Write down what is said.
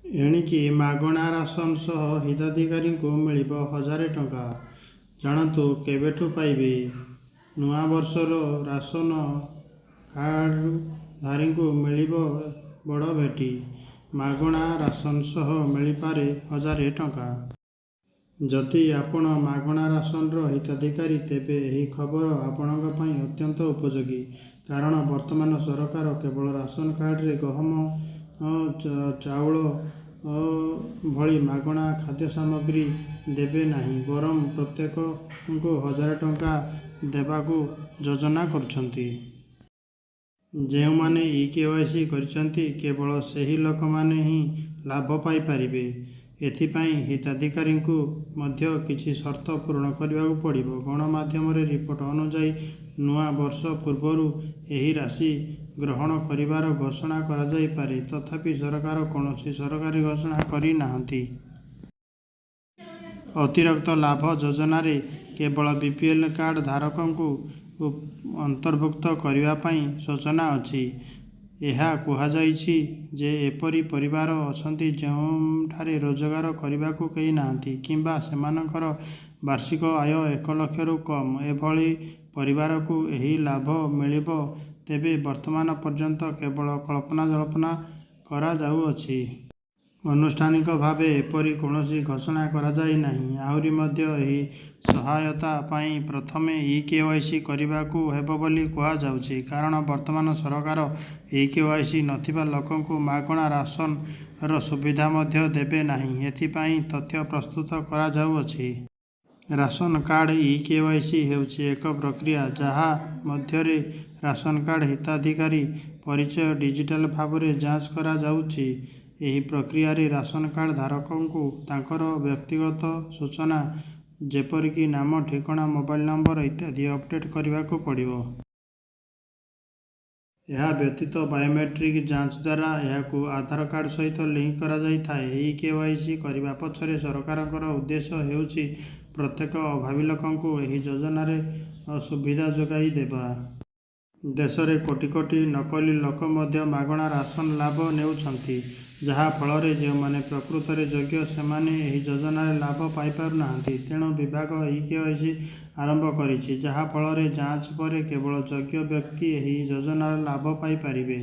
ଏଣିକି ମାଗଣା ରାସନ ସହ ହିତାଧିକାରୀଙ୍କୁ ମିଳିବ 1000 ଟଙ୍କା। ଜାଣନ୍ତୁ କେବେଠୁ ପାଇବେ? ନୂଆ ବର୍ଷର ରାସନ କାର୍ଡଧାରୀଙ୍କୁ ମିଳିବ ବଡ଼ ଭେଟି। ମାଗଣା ରାସନ ସହ ମିଳିପାରେ 1000 ଟଙ୍କା। ଯଦି ଆପଣ ମାଗଣା ରାସନର ହିତାଧିକାରୀ ତେବେ ଏହି ଖବର ଆପଣଙ୍କ ପାଇଁ ଅତ୍ୟନ୍ତ ଉପଯୋଗୀ। କାରଣ ବର୍ତ୍ତମାନ ସରକାର କେବଳ ରାସନ କାର୍ଡରେ ଗହମ, ଚାଉଳ ଭଳି ମାଗଣା ଖାଦ୍ୟସାମଗ୍ରୀ ଦେବେ ନାହିଁ ବରଂ ପ୍ରତ୍ୟେକଙ୍କୁ 1000 ଟଙ୍କା ଦେବାକୁ ଯୋଜନା କରୁଛନ୍ତି। ଯେଉଁମାନେ ଇ-କେୱାଇସି କରିଛନ୍ତି କେବଳ ସେହି ଲୋକମାନେ ହିଁ ଲାଭ ପାଇପାରିବେ। ଏଥିପାଇଁ ହିତାଧିକାରୀଙ୍କୁ ମଧ୍ୟ କିଛି ସର୍ତ୍ତ ପୂରଣ କରିବାକୁ ପଡ଼ିବ। ଗଣମାଧ୍ୟମରେ ରିପୋର୍ଟ ଅନୁଯାୟୀ ନୂଆ ବର୍ଷ ପୂର୍ବରୁ ଏହି ରାଶି ଗ୍ରହଣ କରିବାର ଘୋଷଣା କରାଯାଇପାରେ। ତଥାପି ସରକାର କୌଣସି ସରକାରୀ ଘୋଷଣା କରିନାହାନ୍ତି। ଅତିରିକ୍ତ ଲାଭ ଯୋଜନାରେ କେବଳ ବିପିଏଲ୍ କାର୍ଡ ଧାରକଙ୍କୁ ଅନ୍ତର୍ଭୁକ୍ତ କରିବା ପାଇଁ ସୂଚନା ଅଛି। ଏହା କୁହାଯାଇଛି ଯେ ଏପରି ପରିବାର ଅଛନ୍ତି ଯେଉଁଠାରେ ରୋଜଗାର କରିବାକୁ କେହି ନାହାନ୍ତି କିମ୍ବା ସେମାନଙ୍କର ବାର୍ଷିକ ଆୟ 1 ଲକ୍ଷରୁ କମ୍। ଏଭଳି ପରିବାରକୁ ଏହି ଲାଭ ମିଳିବ। ତେବେ ବର୍ତ୍ତମାନ ପର୍ଯ୍ୟନ୍ତ କେବଳ କଳ୍ପନାଜଳ୍ପନା କରାଯାଉଅଛି। ଆନୁଷ୍ଠାନିକ ଭାବେ ଏପରି କୌଣସି ଘୋଷଣା କରାଯାଇନାହିଁ। ଆହୁରି ମଧ୍ୟ ଏହି ସହାୟତା ପାଇଁ ପ୍ରଥମେ ଇ-କେୱାଇସି କରିବାକୁ ହେବ ବୋଲି କୁହାଯାଉଛି। କାରଣ ବର୍ତ୍ତମାନ ସରକାର ଇ-କେୱାଇସି ନଥିବା ଲୋକଙ୍କୁ ମାଗଣା ରାସନର ସୁବିଧା ମଧ୍ୟ ଦେବେ ନାହିଁ। ଏଥିପାଇଁ ତଥ୍ୟ ପ୍ରସ୍ତୁତ କରାଯାଉଅଛି। ରାସନ କାର୍ଡ ଇ-କେୱାଇସି ହେଉଛି ଏକ ପ୍ରକ୍ରିୟା ଯାହା ମଧ୍ୟରେ ରାସନ କାର୍ଡ ହିତାଧିକାରୀ ପରିଚୟ ଡିଜିଟାଲ ଭାବରେ ଯାଞ୍ଚ କରାଯାଉଛି। ଏହି ପ୍ରକ୍ରିୟାରେ ରାସନ କାର୍ଡ ଧାରକଙ୍କୁ ତାଙ୍କର ବ୍ୟକ୍ତିଗତ ସୂଚନା ଯେପରିକି ନାମ, ଠିକଣା, ମୋବାଇଲ ନମ୍ବର ଇତ୍ୟାଦି ଅପଡେଟ୍ କରିବାକୁ ପଡ଼ିବ। ଏହା ବ୍ୟତୀତ ବାୟୋମେଟ୍ରିକ୍ ଯାଞ୍ଚ ଦ୍ୱାରା ଏହାକୁ ଆଧାର କାର୍ଡ ସହିତ ଲିଙ୍କ କରାଯାଇଥାଏ। ଇ-କେୱାଇସି କରିବା ପଛରେ ସରକାରଙ୍କର ଉଦ୍ଦେଶ୍ୟ ହେଉଛି ପ୍ରତ୍ୟେକ ଅଭାବୀ ଲୋକଙ୍କୁ ଏହି ଯୋଜନାରେ ସୁବିଧା ଯୋଗାଇ ଦେବା। ଦେଶରେ କୋଟି କୋଟି ନକଲି ଲୋକ ମଧ୍ୟ ମାଗଣା ରାସନ ଲାଭ ନେଉଛନ୍ତି। ଯାହା ଫଳରେ ଯେଉଁମାନେ ପ୍ରକୃତରେ ଯୋଗ୍ୟ ସେମାନେ ଏହି ଯୋଜନାରେ ଲାଭ ପାଇପାରୁନାହାନ୍ତି। ତେଣୁ ବିଭାଗ ଇ-କେୱାଇସି ଆରମ୍ଭ କରିଛି ଯାହା ଫଳରେ ଯାଞ୍ଚ ପରେ କେବଳ ଯୋଗ୍ୟ ବ୍ୟକ୍ତି ଏହି ଯୋଜନାର ଲାଭ ପାଇପାରିବେ।